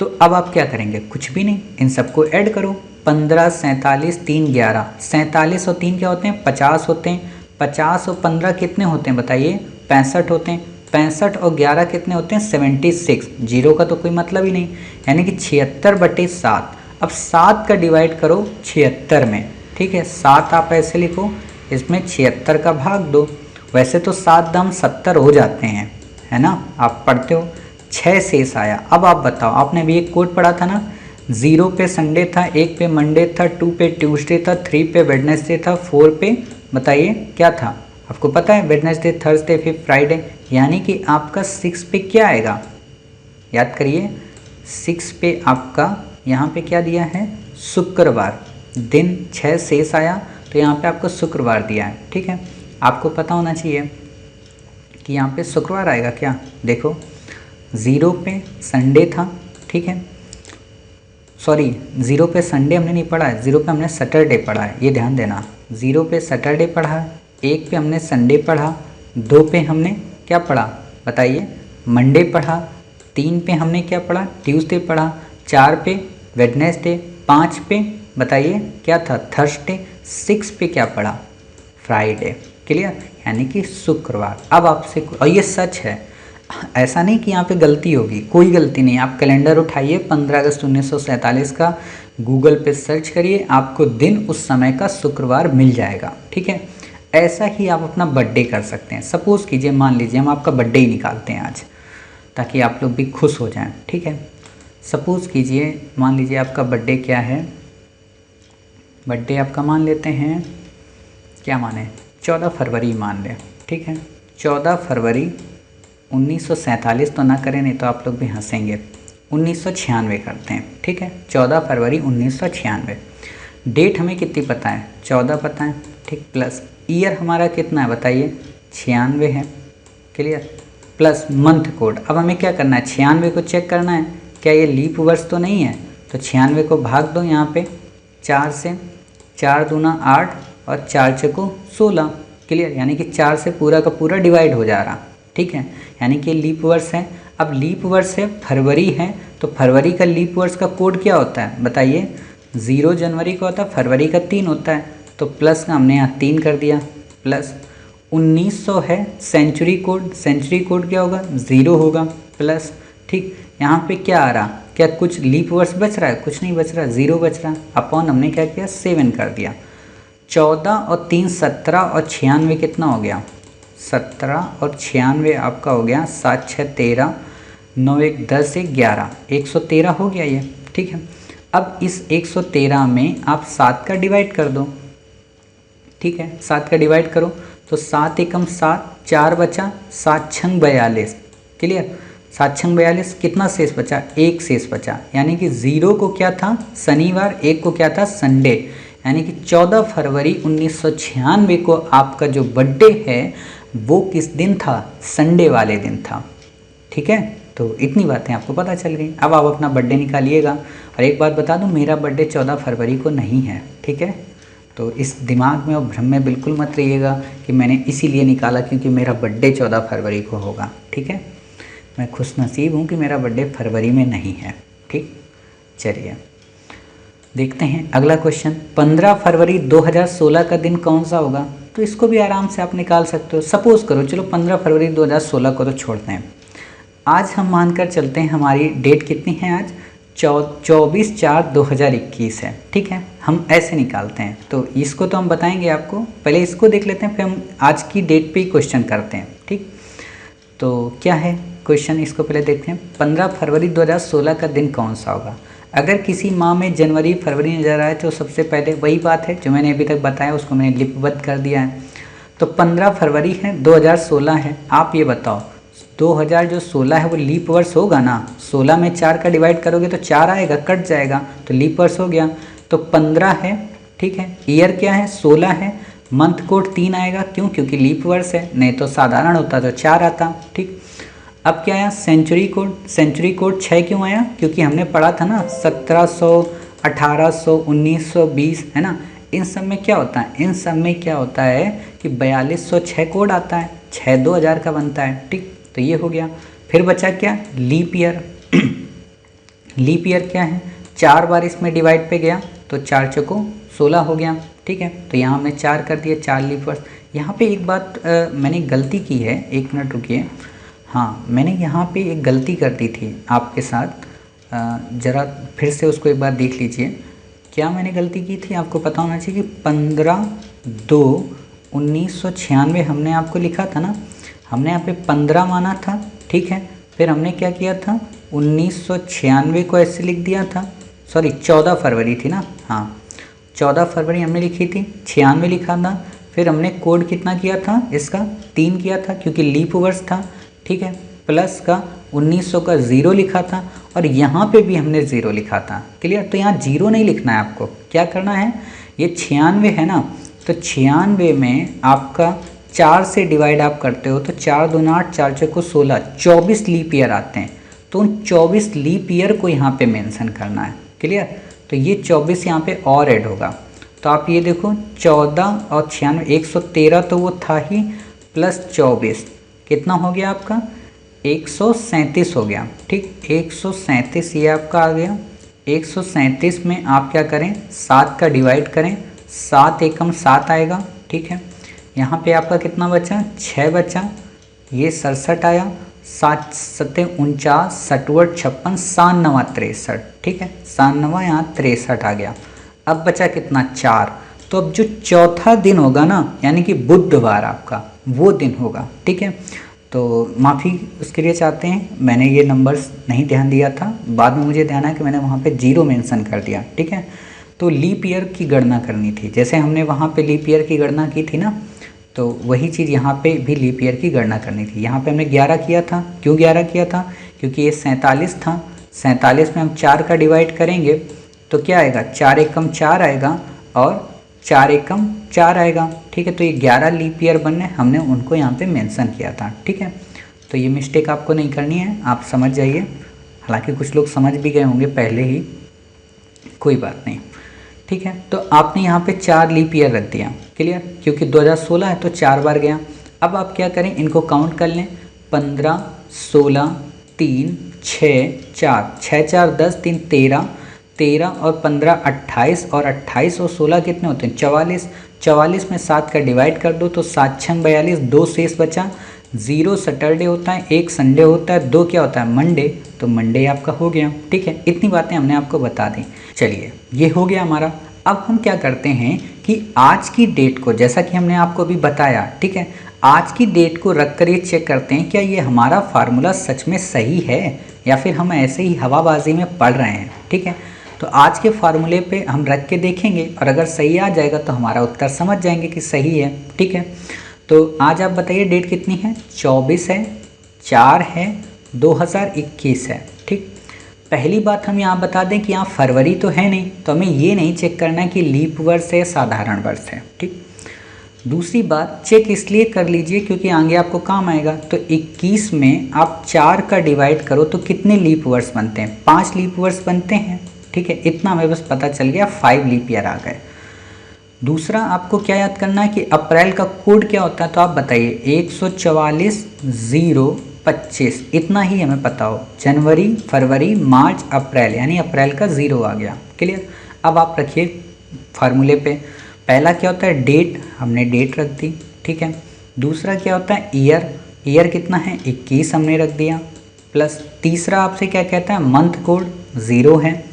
Speaker 1: तो अब आप क्या करेंगे? कुछ भी नहीं, इन सबको ऐड करो। 15, 47, 3, 11। 47 और 3 क्या होते हैं? 50 होते हैं। 50 और 15 कितने होते हैं बताइए? 65 होते हैं। 65 और 11 कितने होते हैं? 76। जीरो का तो कोई मतलब ही नहीं, यानी कि 76/7। अब 7 का डिवाइड करो 76 में, ठीक है। 7 आप ऐसे लिखो, इसमें 76 का भाग दो। वैसे तो 7 दाम 70 हो जाते हैं, है ना, आप पढ़ते हो। 6 शेष आया। अब आप बताओ, आपने भी एक कोड पढ़ा था ना, 0 पे संडे था, 1 पे मंडे था, 2 पे ट्यूसडे था, 3 पे वेडनेसडे था, 4 पे बताइए क्या था? आपको पता है, वेडनेसडे, थर्सडे, फिर फ्राइडे, यानी कि आपका 6 पे क्या आएगा? याद करिए, 6 पे आपका यहाँ पे क्या दिया है? शुक्रवार। दिन 6 शेष आया, तो यहाँ पे आपको शुक्रवार दिया है, ठीक है। आपको पता होना चाहिए कि यहाँ पे शुक्रवार आएगा क्या। देखो, 0 पे संडे था, ठीक है, सॉरी 0 पे संडे हमने नहीं पढ़ा है, 0 पे हमने सैटरडे पढ़ा है, ये ध्यान देना। 0 पे सैटरडे पढ़ा है, 1 पे हमने संडे पढ़ा, 2 पे हमने क्या पढ़ा बताइए? मंडे पढ़ा, 3 पे हमने क्या पढ़ा? ट्यूसडे पढ़ा, 4 पे वेडनेसडे, 5 पे बताइए क्या था? थर्सडे, 6 पे क्या पढ़ा? फ्राइडे। क्लियर? यानी कि शुक्रवार। अब आपसे, और ये सच है, ऐसा नहीं कि यहाँ पे गलती होगी, कोई गलती नहीं। आप कैलेंडर उठाइए, 15 अगस्त 1947 का गूगल पे सर्च करिए, आपको दिन उस समय का शुक्रवार मिल जाएगा, ठीक है। ऐसा ही आप अपना बर्थडे कर सकते हैं। सपोज़ कीजिए, मान लीजिए हम आपका बर्थडे ही निकालते हैं आज, ताकि आप लोग भी खुश हो जाएं, ठीक है। सपोज़ कीजिए, मान लीजिए आपका बर्थडे क्या है? बर्थडे आपका मान लेते हैं, क्या माने, 14 फरवरी मान लें, ठीक है। 14 फरवरी 1947 तो ना करें, नहीं तो आप लोग भी हंसेंगे। 1996 करते हैं, ठीक है। 14 फरवरी 1996। डेट हमें कितनी पता है? 14 पता है, ठीक। प्लस ईयर हमारा कितना है बताइए? 96 है। क्लियर? Plus month code. अब हमें क्या करना है? 96 को चेक करना है, क्या ये लीप वर्ष तो नहीं है? तो 96 को भाग दो यहाँ पे 4 से, 4 दूना 8 और 4 छको 16। क्लियर? यानी कि 4 से पूरा का पूरा डिवाइड हो जा रहा, ठीक है। यानी कि लीप वर्ष है। अब लीप वर्ष है, फरवरी है, तो फरवरी का लीप वर्ष का कोड क्या होता है बताइए? 0 जनवरी का होता है, फरवरी का 3 होता है, तो प्लस का हमने यहाँ 3 कर दिया। प्लस 1900 है सेंचुरी कोड, सेंचुरी कोड क्या होगा? 0 होगा। प्लस, ठीक, यहाँ पे क्या आ रहा? क्या कुछ लीप वर्ष बच रहा है? कुछ नहीं बच रहा, 0 बच रहा। अपॉन हमने क्या किया? 7 कर दिया। 14 और 3 17 और 96 कितना हो गया? 17 और 96 आपका हो गया 7 6 13, 9 1 10 1 11, 113 हो गया ये, ठीक है। अब इस 113 में आप 7 का डिवाइड कर दो, ठीक है। 7 का डिवाइड करो तो 7 एकम 7, 4 बचा, 7 छंग 42। क्लियर? 7 छंग 42, कितना शेष बचा? 1 शेष बचा। यानी कि 0 को क्या था? शनिवार, 1 को क्या था? संडे। यानी कि 14 फरवरी 1996 को आपका जो बर्थडे है वो किस दिन था? संडे वाले दिन था, ठीक है। तो इतनी बातें आपको पता चल गई। अब आप अपना बर्थडे निकालिएगा। और एक बात बता दूं, मेरा बर्थडे 14 फरवरी को नहीं है, ठीक है। तो इस दिमाग में और भ्रम में बिल्कुल मत रहिएगा कि मैंने इसीलिए निकाला क्योंकि मेरा बर्थडे 14 फरवरी को होगा, ठीक है। मैं खुशनसीब हूँ कि मेरा बर्थडे फरवरी में नहीं है, ठीक। चलिए देखते हैं अगला क्वेश्चन। 15 फरवरी 2016 का दिन कौन सा होगा? तो इसको भी आराम से आप निकाल सकते हो। सपोज़ करो, चलो 15 फरवरी 2016 को तो छोड़ते हैं, आज हम मानकर चलते हैं हमारी डेट कितनी है आज? 24/4/2021 है, ठीक है। हम ऐसे निकालते हैं, तो इसको तो हम बताएंगे आपको, पहले इसको देख लेते हैं, फिर हम आज की डेट पे ही क्वेश्चन करते हैं, ठीक। तो क्या है क्वेश्चन, इसको पहले देखते हैं। 15 फरवरी 2016 का दिन कौन सा होगा? अगर किसी माह में जनवरी फरवरी नज़र आए तो सबसे पहले वही बात है जो मैंने अभी तक बताया, उसको मैंने लिपिबद्ध कर दिया है। तो 15 फरवरी है, 2016 है। आप ये बताओ, 2016 है वो लीप वर्ष होगा ना? 16 में 4 का डिवाइड करोगे तो 4 आएगा, कट जाएगा, तो लीप वर्ष हो गया। तो 15 है, ठीक है। ईयर क्या है? 16 है, मंथ कोड 3 आएगा, क्यों? क्योंकि लीप वर्ष है, नहीं तो साधारण होता तो 4 आता। ठीक, अब क्या आया? Century code. सेंचुरी कोड 6 क्यों आया? क्योंकि हमने पढ़ा था ना 1700, 1800, 1920, है ना। इन सब में क्या होता है? इन सब में क्या होता है कि 4206 कोड आता है, 6 2000 का बनता है। ठीक, तो ये हो गया। फिर बचा क्या? Leap year. लीप ईयर क्या है? 4 बार इसमें डिवाइड पे गया तो 4 चौको 16 हो गया। ठीक है, तो यहाँ हमने 4 कर दिया, 4 लीप वर्ष। यहाँ पे एक बात मैंने गलती की है, 1 मिनट रुकिए। हाँ, मैंने यहाँ पे एक गलती कर दी थी आपके साथ, ज़रा फिर से उसको एक बार देख लीजिए। क्या मैंने गलती की थी? आपको पता होना चाहिए कि 15/2/1996 हमने आपको लिखा था ना, हमने यहाँ पे 15 माना था। ठीक है, फिर हमने क्या किया था? 1996 को ऐसे लिख दिया था, सॉरी 14 फरवरी थी ना, हाँ 14 फरवरी हमने लिखी थी, 96 लिखा था। फिर हमने कोड कितना किया था? इसका 3 किया था क्योंकि लीप वर्ष था। ठीक है, प्लस का 1900 का 0 लिखा था, और यहाँ पे भी हमने 0 लिखा था। क्लियर? तो यहाँ 0 नहीं लिखना है आपको, क्या करना है? ये 96 है ना, तो 96 में आपका 4 से डिवाइड आप करते हो तो 4 दूना 8, 4 चौको 16, 24 लीप ईयर आते हैं। तो उन 24 लीप ईयर को यहाँ पे मेंशन करना है। क्लियर? तो ये 24 यहाँ पे और ऐड होगा। तो आप ये देखो 14 और 96, 113 तो वो था ही, प्लस 24 कितना हो गया आपका? 137 हो गया। ठीक, 137 ये आपका आ गया। 137 में आप क्या करें? 7 का डिवाइड करें, 7 एकम 7 आएगा। ठीक है, यहाँ पे आपका कितना बचा? 6 बचा, ये 67 आया, 7 7 49, 67 56, 97 63। ठीक है, 97 यहाँ 63 आ गया। अब बचा कितना? 4। तो अब जो चौथा दिन होगा ना, यानी कि बुधवार आपका वो दिन होगा। ठीक है, तो माफ़ी उसके लिए चाहते हैं, मैंने ये नंबर्स नहीं ध्यान दिया था, बाद में मुझे ध्यान है कि मैंने वहाँ पे 0 मेंशन कर दिया। ठीक है, तो लीप ईयर की गणना करनी थी, जैसे हमने वहाँ पे लीप ईयर की गणना की थी ना, तो वही चीज़ यहाँ पे भी लीप ईयर की गणना करनी थी। यहाँ पे हमने 11 किया था। क्यों 11 किया था? क्योंकि ये 47 था, 47 में हम 4 का डिवाइड करेंगे तो क्या आएगा? 4 एकम 4 आएगा और 4 एकम 4 आएगा। ठीक है, तो ये 11 लीप ईयर बनने, हमने उनको यहाँ पे मेंशन किया था। ठीक है, तो ये मिस्टेक आपको नहीं करनी है, आप समझ जाइए। हालांकि कुछ लोग समझ भी गए होंगे पहले ही, कोई बात नहीं। ठीक है, तो आपने यहाँ पे 4 लीप ईयर रख दिया। क्लियर? क्योंकि 2016 है तो 4 बार गया। अब आप क्या करें? इनको काउंट कर लें, 15, 16, 3, 6, 4, 6 4 10, 3 13, 13 और 15 28, और 28 और 16 कितने होते हैं? 44। 44 में 7 का डिवाइड कर दो तो 7 6 42, 2 शेष बचा। 0 सैटरडे होता है, 1 संडे होता है, 2 क्या होता है? मंडे। तो मंडे आपका हो गया। ठीक है, इतनी बातें हमने आपको बता दी। चलिए, ये हो गया हमारा। अब हम क्या करते हैं कि आज की डेट को, जैसा कि हमने आपको अभी बताया, ठीक है, आज की डेट को रख कर ये चेक करते हैं क्या ये हमारा फार्मूला सच में सही है या फिर हम ऐसे ही हवाबाजी में पढ़ रहे हैं। ठीक है, तो आज के फार्मूले पे हम रख के देखेंगे और अगर सही आ जाएगा तो हमारा उत्तर समझ जाएंगे कि सही है। ठीक है, तो आज आप बताइए डेट कितनी है? 24 है, 4 है, 2021 है। ठीक, पहली बात हम यहाँ बता दें कि यहाँ फरवरी तो है नहीं, तो हमें ये नहीं चेक करना है कि लीप वर्ष है साधारण वर्ष है। ठीक, दूसरी बात चेक इसलिए कर लीजिए क्योंकि आगे आपको काम आएगा। तो 21 में आप 4 का डिवाइड करो तो कितने लीप वर्ष बनते हैं? 5 लीप वर्ष बनते हैं। ठीक है, इतना हमें बस पता चल गया, 5 लीप ईयर आ गए। दूसरा आपको क्या याद करना है कि अप्रैल का कोड क्या होता है, तो आप बताइए 144/025, इतना ही हमें पता हो। जनवरी, फरवरी, मार्च, अप्रैल, यानी अप्रैल का 0 आ गया। क्लियर? अब आप रखिए फार्मूले पे। पहला क्या होता है? डेट, हमने डेट रख दी। ठीक है, दूसरा क्या होता है? ईयर, ईयर कितना है? 21 हमने रख दिया। प्लस तीसरा आपसे क्या कहता है? मंथ कोड 0 है।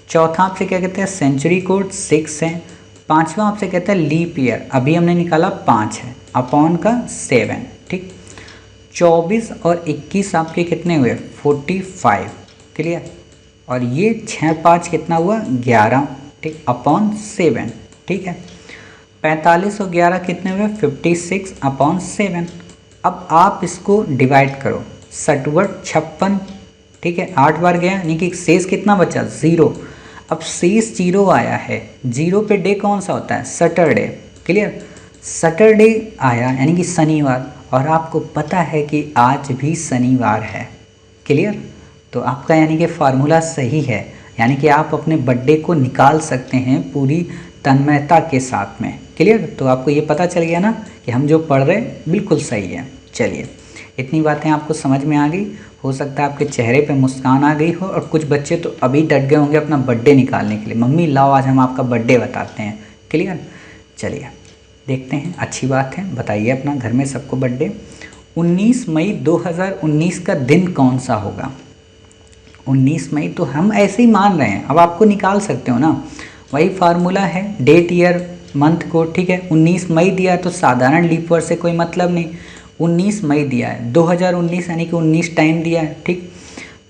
Speaker 1: चौथा आपसे क्या कहते हैं? सेंचुरी कोड 6 है। पांचवा आपसे कहता है लीप ईयर, अभी हमने निकाला 5 है, अपॉन का 7। ठीक, 24 और 21 आपके कितने हुए? 45। क्लियर? और ये 6 5 कितना हुआ? 11। ठीक, अपॉन 7। ठीक है, 45 और 11 कितने हुए? 56 अपॉन 7। अब आप इसको डिवाइड करो, 67 56। ठीक है, 8 बार गया, यानी कि शेष कितना बचा? 0। अब शेष 0 आया है, 0 पे डे कौन सा होता है? सैटरडे। क्लियर? सैटरडे आया यानी कि शनिवार, और आपको पता है कि आज भी शनिवार है। क्लियर? तो आपका यानी कि फार्मूला सही है, यानी कि आप अपने बर्थडे को निकाल सकते हैं पूरी तन्मयता के साथ में। क्लियर? तो आपको ये पता चल गया ना कि हम जो पढ़ रहे हैं बिल्कुल सही है। चलिए, इतनी बातें आपको समझ में आ गई। हो सकता है आपके चेहरे पे मुस्कान आ गई हो, और कुछ बच्चे तो अभी डट गए होंगे अपना बर्थडे निकालने के लिए, मम्मी लाओ आज हम आपका बर्थडे बताते हैं। क्लियर? चलिए देखते हैं, अच्छी बात है, बताइए अपना घर में सबको बर्थडे। 19 मई 2019 का दिन कौन सा होगा? 19 मई तो हम ऐसे ही मान रहे हैं, अब आपको निकाल सकते हो ना, वही फार्मूला है, डेट ईयर मंथ को। ठीक है, 19 मई दिया है तो साधारण लीप वर्ष से कोई मतलब नहीं, 19 मई दिया है, 2019 यानी कि 19 टाइम दिया है। ठीक,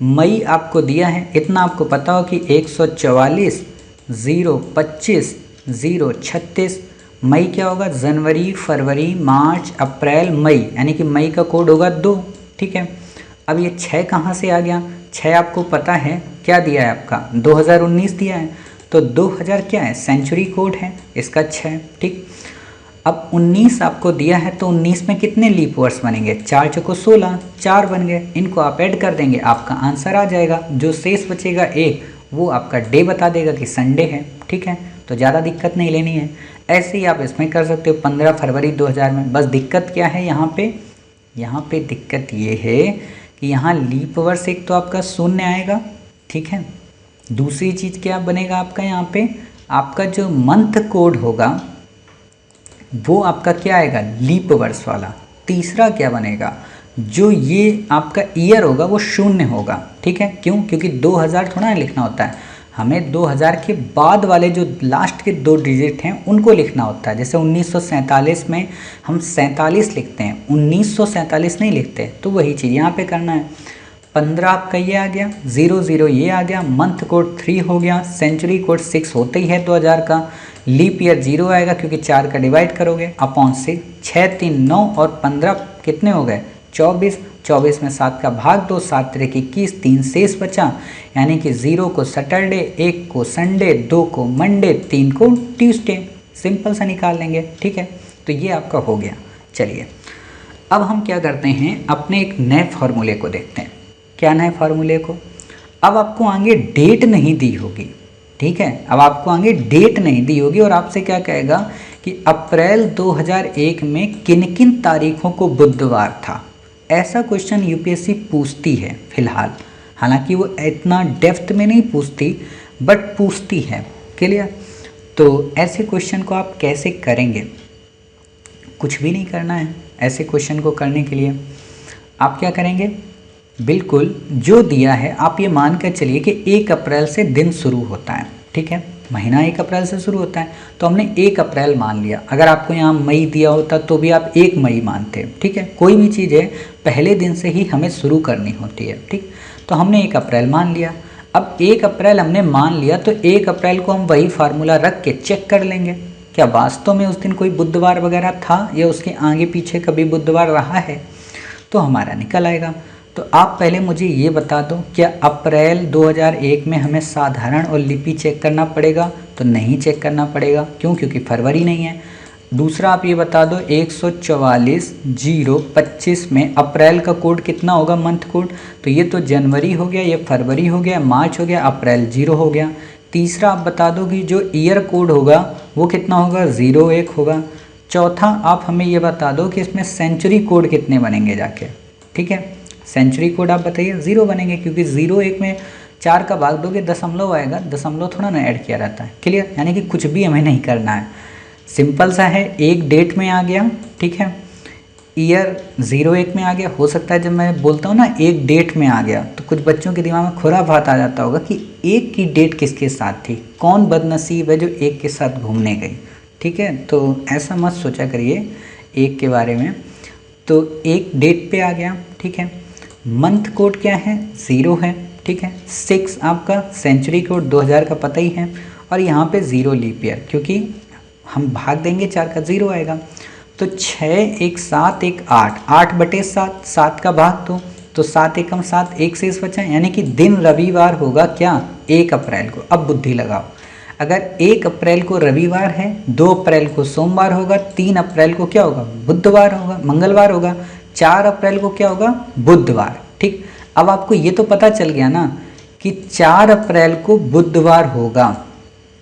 Speaker 1: मई आपको दिया है, इतना आपको पता हो कि 144 025 036। मई क्या होगा? जनवरी, फरवरी, मार्च, अप्रैल, मई, यानी कि मई का कोड होगा 2। ठीक है, अब ये 6 कहाँ से आ गया? 6 आपको पता है क्या दिया है आपका? 2019 दिया है, तो 2000 क्या है? सेंचुरी कोड है इसका 6। ठीक, अब 19 आपको दिया है तो 19 में कितने लीप वर्ष बनेंगे? 4 चौको 16, 4 बन गए, इनको आप ऐड कर देंगे, आपका आंसर आ जाएगा। जो शेष बचेगा एक, वो आपका डे बता देगा कि संडे है। ठीक है, तो ज़्यादा दिक्कत नहीं लेनी है, ऐसे ही आप इसमें कर सकते हो 15 फरवरी 2000 में। बस दिक्कत क्या है यहाँ पे? यहाँ पे दिक्कत ये है कि यहाँ लीप वर्ष एक तो आपका शून्य आएगा। ठीक है, दूसरी चीज़ क्या बनेगा आपका? यहाँ पे आपका जो मंथ कोड होगा वो आपका क्या आएगा? लीप वर्ष वाला। तीसरा क्या बनेगा? जो ये आपका ईयर होगा वो शून्य होगा। ठीक है, क्यों? क्योंकि 2000 थोड़ा लिखना होता है, हमें 2000 के बाद वाले जो लास्ट के 2 डिजिट हैं उनको लिखना होता है। जैसे 1947 में हम 47 लिखते हैं, 1947 नहीं लिखते, तो वही चीज़ यहाँ पे करना है। 15 आपका ये आ गया, 00 ये आ गया, मंथ कोड 3 हो गया, सेंचुरी कोड 6 होते ही है 2000 का, लीप ईयर 0 आएगा क्योंकि 4 का डिवाइड करोगे अपॉन 6, 6 3 9 और 15 कितने हो गए? 24। 24 में 7 का भाग दो, 7 3 21, 3 शेष बचा, यानी कि 0 को सैटरडे, 1 को संडे, 2 को मंडे, 3 को ट्यूसडे। सिंपल सा निकाल लेंगे। ठीक है, तो ये आपका हो गया। चलिए अब हम क्या करते हैं, अपने एक नए फार्मूले को देखते हैं। क्या नए फार्मूले को? अब आपको आगे डेट नहीं दी होगी। ठीक है, अब आपको आगे डेट नहीं दी होगी और आपसे क्या कहेगा कि अप्रैल 2001 में किन किन तारीखों को बुधवार था। ऐसा क्वेश्चन यूपीएससी पूछती है फिलहाल, हालांकि वो इतना डेप्थ में नहीं पूछती बट पूछती है। क्लियर? तो ऐसे क्वेश्चन को आप कैसे करेंगे? कुछ भी नहीं करना है ऐसे क्वेश्चन को करने के लिए। आप क्या करेंगे? बिल्कुल जो दिया है आप ये मान कर चलिए कि 1 अप्रैल से दिन शुरू होता है। ठीक है, महीना 1 अप्रैल से शुरू होता है, तो हमने 1 अप्रैल मान लिया। अगर आपको यहाँ मई दिया होता तो भी आप 1 मई मानते। ठीक है, कोई भी चीज़ है पहले दिन से ही हमें शुरू करनी होती है। ठीक, तो हमने 1 अप्रैल मान लिया। अब 1 अप्रैल हमने मान लिया तो 1 अप्रैल को हम वही फार्मूला रख के चेक कर लेंगे क्या वास्तव में उस दिन कोई बुधवार वगैरह था या उसके आगे पीछे कभी बुधवार रहा है, तो हमारा निकल आएगा। तो आप पहले मुझे ये बता दो, क्या अप्रैल 2001 में हमें साधारण और लिपि चेक करना पड़ेगा? तो नहीं चेक करना पड़ेगा, क्यों? क्योंकि फरवरी नहीं है। दूसरा आप ये बता दो 144 025 में अप्रैल का कोड कितना होगा? Month code. तो ये तो जनवरी हो गया, ये फरवरी हो गया, मार्च हो गया, अप्रैल 0 हो गया। तीसरा आप बता दो कि जो ईयर कोड होगा वो कितना होगा? 01 होगा। चौथा आप हमें ये बता दो कि इसमें सेंचुरी कोड कितने बनेंगे जाके। ठीक है, सेंचुरी कोड आप बताइए। 0 बनेंगे, क्योंकि 01 में 4 का भाग दोगे दशमलव आएगा, दशमलव थोड़ा ना ऐड किया रहता है। क्लियर? यानी कि कुछ भी हमें नहीं करना है, सिंपल सा है। एक डेट में आ गया, ठीक है, ईयर 01 में आ गया। हो सकता है जब मैं बोलता हूँ ना एक डेट में आ गया तो कुछ बच्चों के दिमाग में खुराफात आ जाता होगा कि एक की डेट किसके साथ थी, कौन बदनसीब है जो एक के साथ घूमने गई। ठीक है, तो ऐसा मत सोचा करिए एक के बारे में। तो एक डेट पे आ गया। ठीक है, मंथ कोड क्या है? 0 है। ठीक है, 6 आपका सेंचुरी कोड 2000 का पता ही है, और यहाँ पे 0 लीप ईयर, क्योंकि हम भाग देंगे 4 का 0 आएगा। तो 6 1 7 1 8, 8/7, 7 का भाग दो तो 7 एकम 7, एक शेष बचा, यानी कि दिन रविवार होगा क्या? 1 अप्रैल को। अब बुद्धि लगाओ, अगर 1 अप्रैल को रविवार है, 2 अप्रैल को सोमवार होगा, 3 अप्रैल को क्या होगा, बुधवार होगा, मंगलवार होगा, 4 अप्रैल को क्या होगा, बुधवार। ठीक, अब आपको ये तो पता चल गया ना कि 4 अप्रैल को बुधवार होगा,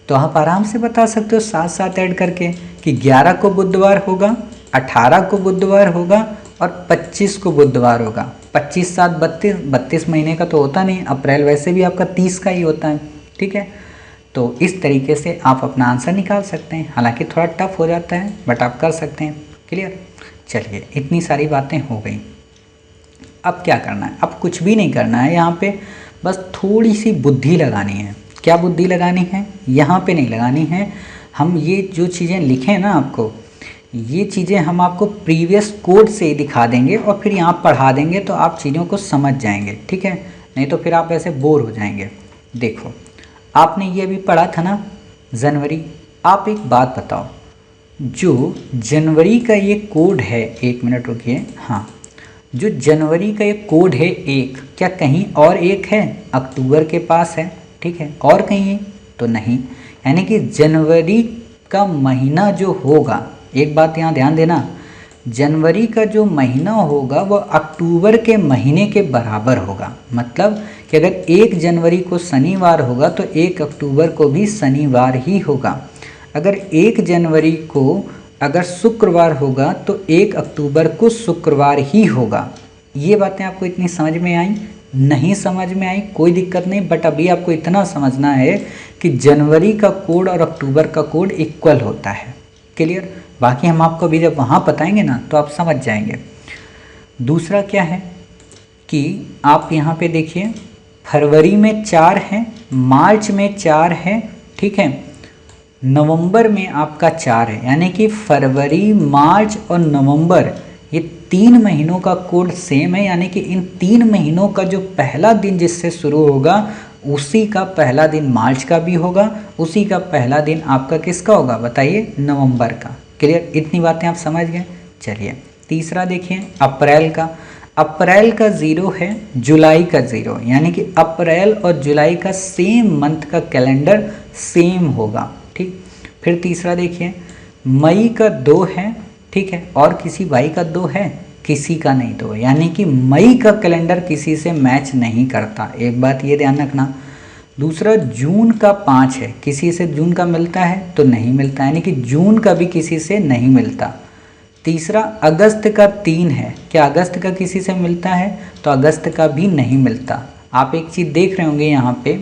Speaker 1: तो आप आराम से बता सकते हो साथ साथ ऐड करके कि 11 को बुधवार होगा, 18 को बुधवार होगा और 25 को बुधवार होगा। 25 7 32, 32 महीने का तो होता नहीं, अप्रैल वैसे भी आपका 30 का ही होता है। ठीक है, तो इस तरीके से आप अपना आंसर निकाल सकते हैं। हालांकि थोड़ा टफ हो जाता है बट आप कर सकते हैं। क्लियर, चलिए इतनी सारी बातें हो गई। अब क्या करना है, अब कुछ भी नहीं करना है, यहाँ पे बस थोड़ी सी बुद्धि लगानी है। क्या बुद्धि लगानी है, यहाँ पे नहीं लगानी है। हम ये जो चीज़ें लिखें ना आपको, ये चीज़ें हम आपको प्रीवियस कोड से ही दिखा देंगे और फिर यहाँ पढ़ा देंगे तो आप चीज़ों को समझ जाएंगे। ठीक है, नहीं तो फिर आप ऐसे बोर हो जाएंगे। देखो, आपने ये अभी पढ़ा था ना जनवरी। आप एक बात बताओ, जो जनवरी का ये कोड है, 1 मिनट रुकिए, हाँ, जो जनवरी का ये कोड है 1, क्या कहीं और 1 है, अक्टूबर के पास है। ठीक है, और कहीं है तो नहीं, यानी कि जनवरी का महीना जो होगा, एक बात यहाँ ध्यान देना, जनवरी का जो महीना होगा वह अक्टूबर के महीने के बराबर होगा। मतलब कि अगर 1 जनवरी को शनिवार होगा तो 1 अक्टूबर को भी शनिवार ही होगा। अगर 1 जनवरी को अगर शुक्रवार होगा तो 1 अक्टूबर को शुक्रवार ही होगा। ये बातें आपको इतनी समझ में आई? नहीं समझ में आई कोई दिक्कत नहीं, बट अभी आपको इतना समझना है कि जनवरी का कोड और अक्टूबर का कोड इक्वल होता है। क्लियर, बाकी हम आपको अभी जब वहाँ बताएंगे ना तो आप समझ जाएंगे। दूसरा क्या है कि आप यहाँ पे देखिए, फरवरी में 4 है, मार्च में 4 है, ठीक है, नवंबर में आपका 4 है, यानी कि फरवरी, मार्च और नवंबर ये 3 महीनों का कोड सेम है। यानी कि इन 3 महीनों का जो पहला दिन जिससे शुरू होगा उसी का पहला दिन मार्च का भी होगा, उसी का पहला दिन आपका किसका होगा बताइए, नवंबर का। क्लियर, इतनी बातें आप समझ गए। चलिए तीसरा देखिए, अप्रैल का। अप्रैल का 0 है, जुलाई का 0, यानी कि अप्रैल और जुलाई का सेम मंथ का कैलेंडर सेम होगा। ठीक, फिर तीसरा देखिए, मई का 2 है, ठीक है, और किसी भाई का 2 है, किसी का नहीं 2, यानी कि मई का कैलेंडर किसी से मैच नहीं करता, एक बात ये ध्यान रखना। दूसरा, जून का 5 है, किसी से जून का मिलता है तो नहीं मिलता, यानी कि जून का भी किसी से नहीं मिलता। तीसरा, अगस्त का 3 है, क्या अगस्त का किसी से मिलता है, तो अगस्त का भी नहीं मिलता। आप एक चीज़ देख रहे होंगे यहाँ पे,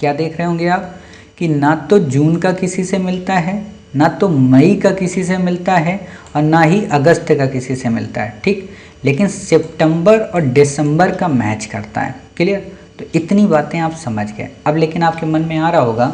Speaker 1: क्या देख रहे होंगे आप, कि ना तो जून का किसी से मिलता है, ना तो मई का किसी से मिलता है और ना ही अगस्त का किसी से मिलता है। ठीक, लेकिन सितंबर और दिसंबर का मैच करता है। क्लियर, तो इतनी बातें आप समझ गए। अब लेकिन आपके मन में आ रहा होगा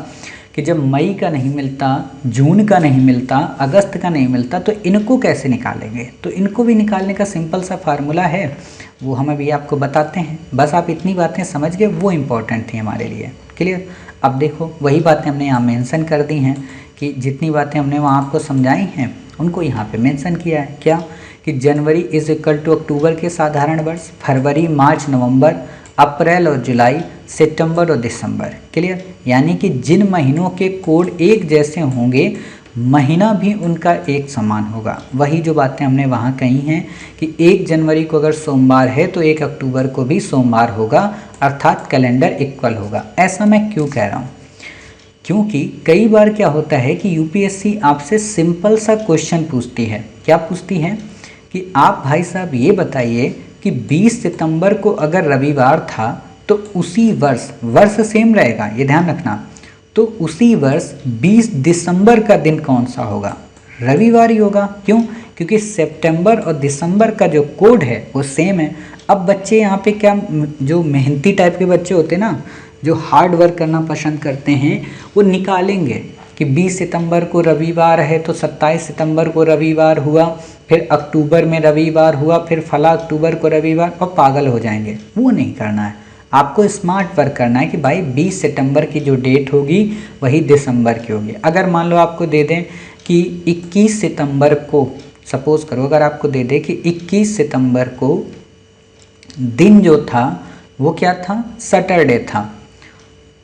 Speaker 1: कि जब मई का नहीं मिलता, जून का नहीं मिलता, अगस्त का नहीं मिलता, तो इनको कैसे निकालेंगे। तो इनको भी निकालने का सिंपल सा फार्मूला है, वो हम अभी आपको बताते हैं। बस आप इतनी बातें समझ गए, वो इम्पोर्टेंट थी हमारे लिए। क्लियर, अब देखो वही बातें हमने यहाँ मेंशन कर दी हैं कि जितनी बातें हमने वहाँ आपको समझाई हैं उनको यहाँ पे मेंशन किया है। क्या कि जनवरी इज इक्वल टू अक्टूबर के साधारण वर्ष, फरवरी, मार्च, नवंबर, अप्रैल और जुलाई, सितंबर और दिसंबर। क्लियर, यानी कि जिन महीनों के कोड एक जैसे होंगे महीना भी उनका एक समान होगा। वही जो बातें हमने वहाँ कही हैं कि 1 जनवरी को अगर सोमवार है तो 1 अक्टूबर को भी सोमवार होगा, अर्थात कैलेंडर इक्वल होगा। ऐसा मैं क्यों कह रहा हूँ, क्योंकि कई बार क्या होता है कि यूपीएससी आपसे सिंपल सा क्वेश्चन पूछती है। क्या पूछती है कि आप भाई साहब ये बताइए कि 20 सितंबर को अगर रविवार था तो उसी वर्ष सेम रहेगा, ये ध्यान रखना, तो उसी वर्ष 20 दिसंबर का दिन कौन सा होगा, रविवार ही होगा। क्यों, क्योंकि सितंबर और दिसंबर का जो कोड है वो सेम है। अब बच्चे यहाँ पे क्या, जो मेहनती टाइप के बच्चे होते हैं ना, जो हार्ड वर्क करना पसंद करते हैं, वो निकालेंगे कि 20 सितंबर को रविवार है तो 27 सितंबर को रविवार हुआ, फिर अक्टूबर में रविवार हुआ, फिर फला अक्टूबर को रविवार, और पागल हो जाएंगे। वो नहीं करना है, आपको स्मार्ट वर्क करना है कि भाई 20 सितंबर की जो डेट होगी वही दिसंबर की होगी। अगर मान लो आपको दे दें कि 21 सितंबर को, सपोज़ करो अगर आपको दे दें कि 21 सितंबर को दिन जो था वो क्या था, सैटरडे था,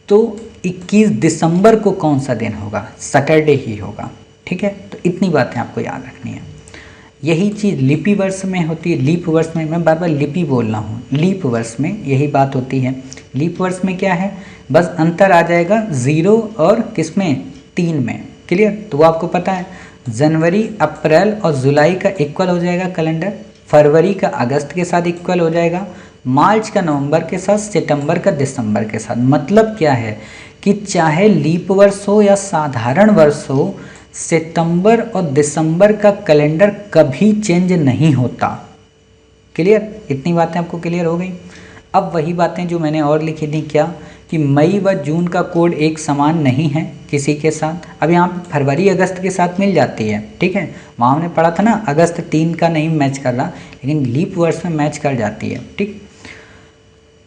Speaker 1: तो 21 दिसंबर को कौन सा दिन होगा, सैटरडे ही होगा। ठीक है, तो इतनी बातें आपको याद रखनी है। यही चीज़ लिपि वर्ष में होती है। लीप वर्ष में, मैं बार बार लिपि बोल रहा हूँ, लीप वर्ष में यही बात होती है। लीप वर्ष में क्या है, बस अंतर आ जाएगा 0 और किसमें, 3 में। क्लियर, तो वो आपको पता है। जनवरी अप्रैल और जुलाई का इक्वल हो जाएगा कैलेंडर, फरवरी का अगस्त के साथ इक्वल हो जाएगा, मार्च का नवंबर के साथ, सितंबर का दिसंबर के साथ। मतलब क्या है कि चाहे लीप वर्ष हो या साधारण वर्ष हो, सितंबर और दिसंबर का कैलेंडर कभी चेंज नहीं होता। क्लियर, इतनी बातें आपको क्लियर हो गई। अब वही बातें जो मैंने और लिखी थी, क्या कि मई व जून का कोड एक समान नहीं है किसी के साथ। अब यहाँ पे फरवरी अगस्त के साथ मिल जाती है। ठीक है, वहाँ हमने पढ़ा था ना, अगस्त 3 का नहीं मैच कर रहा, लेकिन लीप वर्ष में मैच कर जाती है। ठीक,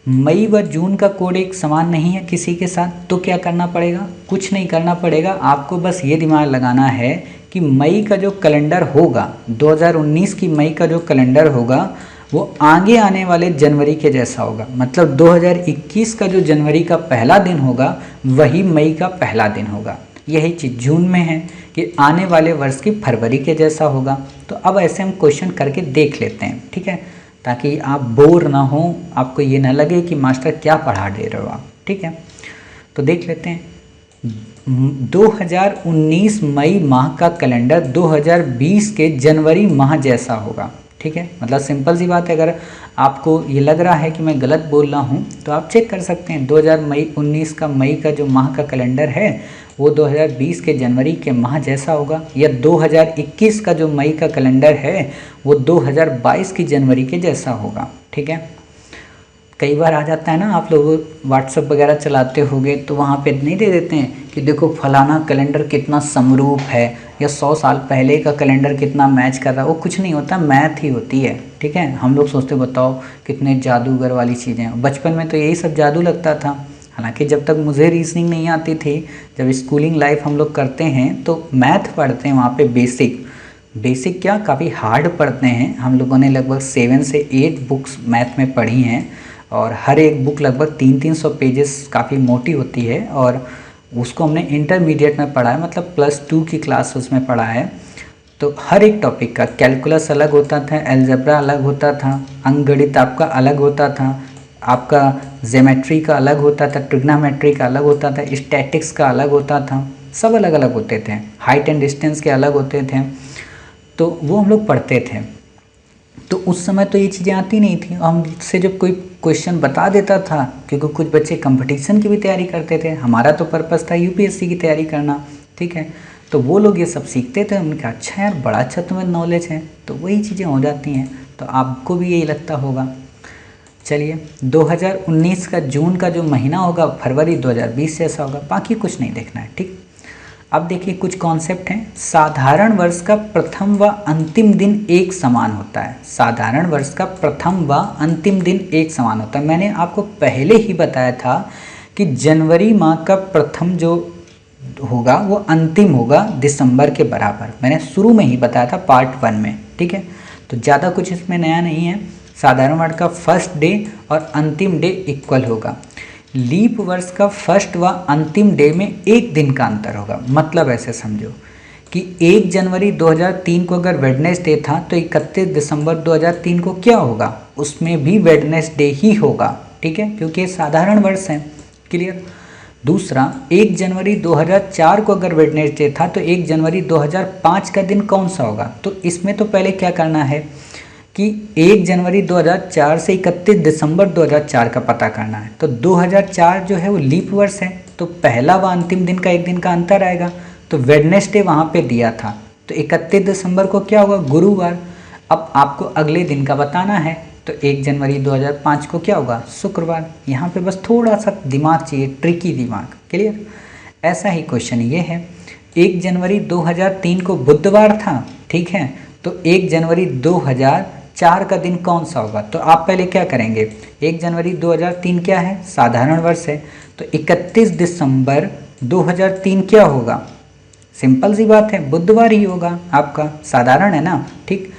Speaker 1: मई व जून का कोड एक समान नहीं है किसी के साथ, तो क्या करना पड़ेगा, कुछ नहीं करना पड़ेगा। आपको बस ये दिमाग लगाना है कि मई का जो कैलेंडर होगा, 2019 की मई का जो कैलेंडर होगा, वो आगे आने वाले जनवरी के जैसा होगा। मतलब 2021 का जो जनवरी का पहला दिन होगा, वही मई का पहला दिन होगा। यही चीज़ जून में है कि आने वाले वर्ष की फरवरी के जैसा होगा। तो अब ऐसे हम क्वेश्चन करके देख लेते हैं। ठीक है, ताकि आप बोर ना हो, आपको ये ना लगे कि मास्टर क्या पढ़ा दे रहे हो आप। ठीक है, तो देख लेते हैं। 2019 मई माह का कैलेंडर 2020 के जनवरी माह जैसा होगा। ठीक है, मतलब सिंपल सी बात है। अगर आपको ये लग रहा है कि मैं गलत बोल रहा हूँ, तो आप चेक कर सकते हैं। 2019 का मई का जो माह का कैलेंडर है, वो 2020 के जनवरी के माह जैसा होगा, या 2021 का जो मई का कैलेंडर है, वो 2022 की जनवरी के जैसा होगा। ठीक है, कई बार आ जाता है ना, आप लोग व्हाट्सएप वगैरह चलाते होंगे, तो वहाँ पे नहीं दे देते हैं कि देखो फलाना कैलेंडर कितना समरूप है, या 100 साल पहले का कैलेंडर कितना मैच कर रहा है। वो कुछ नहीं होता, मैथ ही होती है। ठीक है, हम लोग सोचते बताओ कितने जादूगर वाली चीज़ें। बचपन में तो यही सब जादू लगता था। हालांकि जब तक मुझे रीजनिंग नहीं आती थी, जब स्कूलिंग लाइफ हम लोग करते हैं तो मैथ पढ़ते हैं वहाँ पे, बेसिक क्या काफ़ी हार्ड पढ़ते हैं। हम लोगों ने लगभग 7 से 8 बुक्स मैथ में पढ़ी हैं, और हर एक बुक लगभग 300-300 पेजेस, काफ़ी मोटी होती है। और उसको हमने इंटरमीडिएट में पढ़ा है, मतलब +2 की क्लास उसमें पढ़ा है। तो हर एक टॉपिक का कैलकुलस अलग होता था, एल्जेब्रा अलग होता था, अंकगणित आपका अलग होता था, आपका ज्योमेट्री का अलग होता था, ट्रिग्नोमेट्री का अलग होता था, स्टैटिक्स का अलग होता था, सब अलग अलग होते थे, हाइट एंड डिस्टेंस के अलग होते थे। तो वो हम लोग पढ़ते थे। तो उस समय तो ये चीज़ें आती नहीं थी। हमसे जब कोई क्वेश्चन बता देता था, क्योंकि कुछ बच्चे कंपटीशन की भी तैयारी करते थे, हमारा तो पर्पस था यूपीएससी की तैयारी करना। ठीक है, तो वो लोग ये सब सीखते थे। उन्होंने कहा अच्छा यार, बड़ा अच्छा तुम्हें नॉलेज है। तो वही चीज़ें हो जाती हैं, तो आपको भी यही लगता होगा। चलिए, 2019 का जून का जो महीना होगा, फरवरी 2020 जैसा होगा, बाकी कुछ नहीं देखना है। ठीक, अब देखिए कुछ कॉन्सेप्ट हैं। साधारण वर्ष का प्रथम व अंतिम दिन एक समान होता है। साधारण वर्ष का प्रथम व अंतिम दिन एक समान होता है। मैंने आपको पहले ही बताया था कि जनवरी माह का प्रथम जो होगा वो अंतिम होगा दिसंबर के बराबर। मैंने शुरू में ही बताया था पार्ट 1 में। ठीक है, तो ज़्यादा कुछ इसमें नया नहीं है। साधारण वर्ष का फर्स्ट डे और अंतिम डे इक्वल होगा। लीप वर्ष का फर्स्ट व अंतिम डे में एक दिन का अंतर होगा। मतलब ऐसे समझो कि 1 जनवरी 2003 को अगर वेडनेसडे था, तो 31 दिसंबर 2003 को क्या होगा, उसमें भी वेडनेसडे ही होगा। ठीक है, क्योंकि साधारण वर्ष है। क्लियर। दूसरा, 1 जनवरी 2004 को अगर वेडनेसडे था, तो 1 जनवरी 2005 का दिन कौन सा होगा। तो इसमें तो पहले क्या करना है कि 1 जनवरी 2004 से 31 दिसंबर 2004 का पता करना है। तो 2004 जो है वो लीप वर्ष है, तो पहला व अंतिम दिन का एक दिन का अंतर आएगा। तो वेडनेसडे वहाँ पे दिया था, तो 31 दिसंबर को क्या होगा, गुरुवार। अब आपको अगले दिन का बताना है, तो 1 जनवरी 2005 को क्या होगा, शुक्रवार। यहाँ पे बस थोड़ा सा दिमाग चाहिए, ट्रिकी दिमाग। क्लियर। ऐसा ही क्वेश्चन ये है, 1 जनवरी 2003 को बुधवार था। ठीक है, तो 1 जनवरी 2004 का दिन कौन सा होगा। तो आप पहले क्या करेंगे, 1 जनवरी 2003 क्या है, साधारण वर्ष है, तो 31 दिसंबर 2003 क्या होगा, सिंपल सी बात है, बुधवार ही होगा आपका, साधारण है ना। ठीक,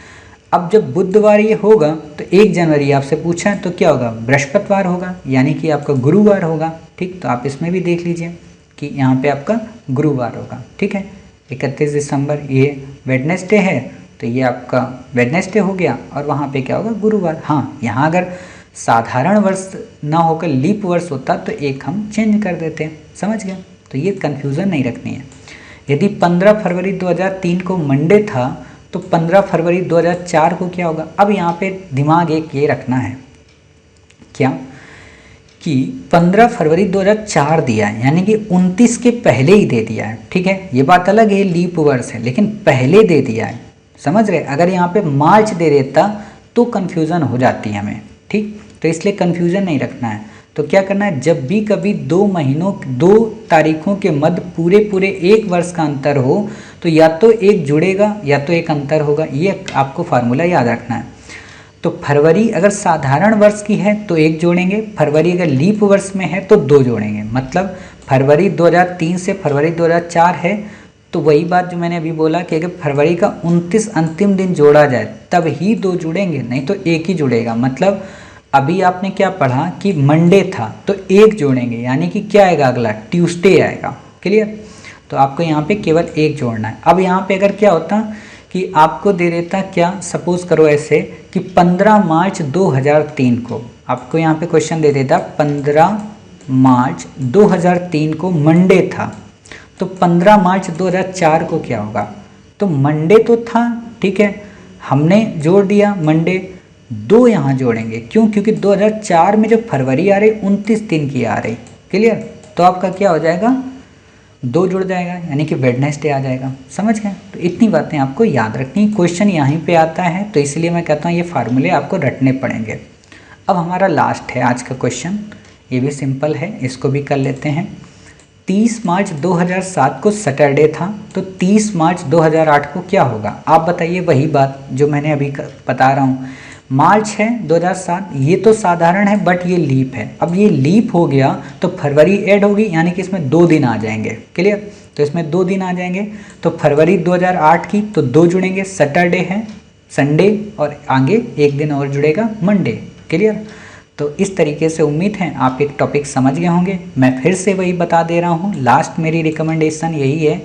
Speaker 1: अब जब बुधवार ये होगा, तो 1 जनवरी आपसे पूछा है, तो क्या होगा, बृहस्पतिवार होगा, यानी कि आपका गुरुवार होगा। ठीक, तो आप इसमें भी देख लीजिए। कि यहाँ पे आपका गुरुवार होगा, ठीक है। 31 दिसंबर ये वेडनेसडे है, तो ये आपका वेडनेसडे हो गया और वहाँ पे क्या होगा, गुरुवार। हाँ, यहाँ अगर साधारण वर्ष ना होकर लीप वर्ष होता तो एक हम चेंज कर देते, समझ गए। तो ये कन्फ्यूज़न नहीं रखनी है। यदि 15 फरवरी 2003 को मंडे था तो 15 फरवरी 2004 को क्या होगा। अब यहाँ पे दिमाग एक ये रखना है क्या कि 15 फरवरी 2004 दिया है, यानी कि 29 के पहले ही दे दिया है, ठीक है। ये बात अलग है, लीप वर्ष है, लेकिन पहले दे दिया है, समझ रहे। अगर यहाँ पे मार्च दे देता तो कन्फ्यूज़न हो जाती है हमें, ठीक। तो इसलिए कन्फ्यूज़न नहीं रखना है। तो क्या करना है, जब भी कभी 2 तारीखों के मध्य पूरे एक वर्ष का अंतर हो तो या तो एक जुड़ेगा या तो एक अंतर होगा। ये आपको फार्मूला याद रखना है। तो फरवरी अगर साधारण वर्ष की है तो एक जोड़ेंगे, फरवरी अगर लीप वर्ष में है तो 2 जोड़ेंगे। मतलब फरवरी 2003 से फरवरी 2004 है तो वही बात जो मैंने अभी बोला कि अगर फरवरी का 29 अंतिम दिन जोड़ा जाए तब ही 2 जुड़ेंगे, नहीं तो एक ही जुड़ेगा। मतलब अभी आपने क्या पढ़ा कि मंडे था तो एक जोड़ेंगे, यानी कि क्या आएगा, अगला ट्यूसडे आएगा। क्लियर। तो आपको यहाँ पे केवल एक जोड़ना है। अब यहाँ पे अगर क्या होता कि आपको दे देता क्या, सपोज करो ऐसे कि 15 मार्च 2003 को आपको यहाँ पे क्वेश्चन दे देता 15 मार्च 2003 को मंडे था, तो 15 मार्च 2004 को क्या होगा। तो मंडे तो था, ठीक है, हमने जोड़ दिया मंडे, 2 यहाँ जोड़ेंगे। क्यों, क्योंकि 2004 में जो फरवरी आ रही 29 दिन की आ रही। क्लियर। तो आपका क्या हो जाएगा, 2 जुड़ जाएगा, यानी कि वेडनेसडे आ जाएगा। समझ गए। तो इतनी बातें आपको याद रखनी। क्वेश्चन यहीं पे आता है तो इसलिए मैं कहता हूँ ये फार्मूले आपको रटने पड़ेंगे। अब हमारा लास्ट है आज का क्वेश्चन, ये भी सिंपल है, इसको भी कर लेते हैं। 30 मार्च 2007 को सैटरडे था, तो 30 मार्च 2008 को क्या होगा। आप बताइए, वही बात जो मैंने अभी बता रहा हूँ। मार्च है 2007, ये तो साधारण है बट ये लीप है। अब ये लीप हो गया तो फरवरी ऐड होगी, यानी कि इसमें 2 दिन आ जाएंगे। क्लियर। तो इसमें 2 दिन आ जाएंगे, तो फरवरी 2008 की तो 2 जुड़ेंगे, सैटरडे है, संडे, और आगे एक दिन और जुड़ेगा, मंडे। क्लियर। तो इस तरीके से उम्मीद है आप एक टॉपिक समझ गए होंगे। मैं फिर से वही बता दे रहा हूँ, लास्ट मेरी रिकमेंडेशन यही है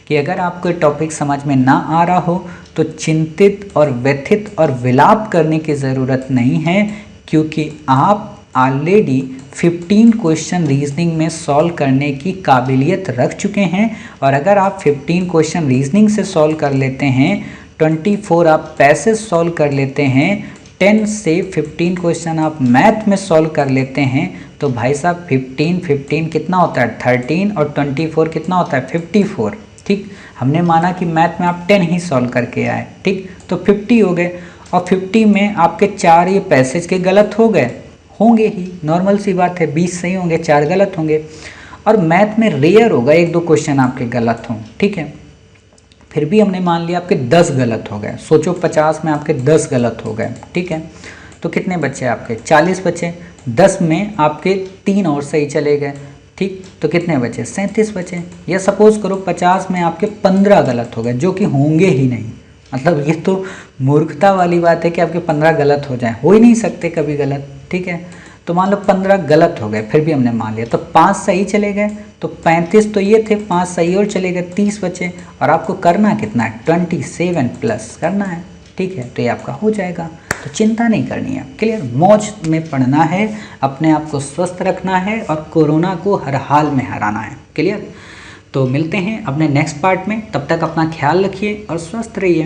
Speaker 1: कि अगर आपको टॉपिक समझ में ना आ रहा हो तो चिंतित और व्यथित और विलाप करने की ज़रूरत नहीं है, क्योंकि आप ऑलरेडी 15 क्वेश्चन रीजनिंग में सॉल्व करने की काबिलियत रख चुके हैं। और अगर आप 15 क्वेश्चन रीजनिंग से सॉल्व कर लेते हैं, 24 आप पैसेज सॉल्व कर लेते हैं, 10 से 15 क्वेश्चन आप मैथ में सॉल्व कर लेते हैं, तो भाई साहब 15 कितना होता है 13, और 24 कितना होता है 54। ठीक, हमने माना कि मैथ में आप 10 ही सॉल्व करके आए, ठीक, तो 50 हो गए। और 50 में आपके 4 ये पैसेज के गलत हो गए, होंगे ही, नॉर्मल सी बात है, 20 सही होंगे, 4 गलत होंगे। और मैथ में रेयर होगा 1-2 क्वेश्चन आपके गलत हों, ठीक है। फिर भी हमने मान लिया आपके 10 गलत हो गए, सोचो 50 में आपके 10 गलत हो गए, ठीक है। तो कितने बचे आपके 40 बचे, 10 में आपके 3 और सही चले गए, ठीक, तो कितने बचे 37 बचे। या सपोज करो 50 में आपके 15 गलत हो गए, जो कि होंगे ही नहीं। मतलब ये तो मूर्खता वाली बात है कि आपके 15 गलत हो जाए, हो ही नहीं सकते कभी गलत, ठीक है। तो मान लो 15 गलत हो गए, फिर भी हमने मान लिया, तो 5 सही चले गए, तो 35 तो ये थे, 5 सही और चले गए, 30 बचे। और आपको करना कितना है 27 प्लस करना है, ठीक है। तो ये आपका हो जाएगा, तो चिंता नहीं करनी है। क्लियर। मौज में पढ़ना है, अपने आप को स्वस्थ रखना है और कोरोना को हर हाल में हराना है। क्लियर। तो मिलते हैं अपने नेक्स्ट पार्ट में, तब तक अपना ख्याल रखिए और स्वस्थ रहिए।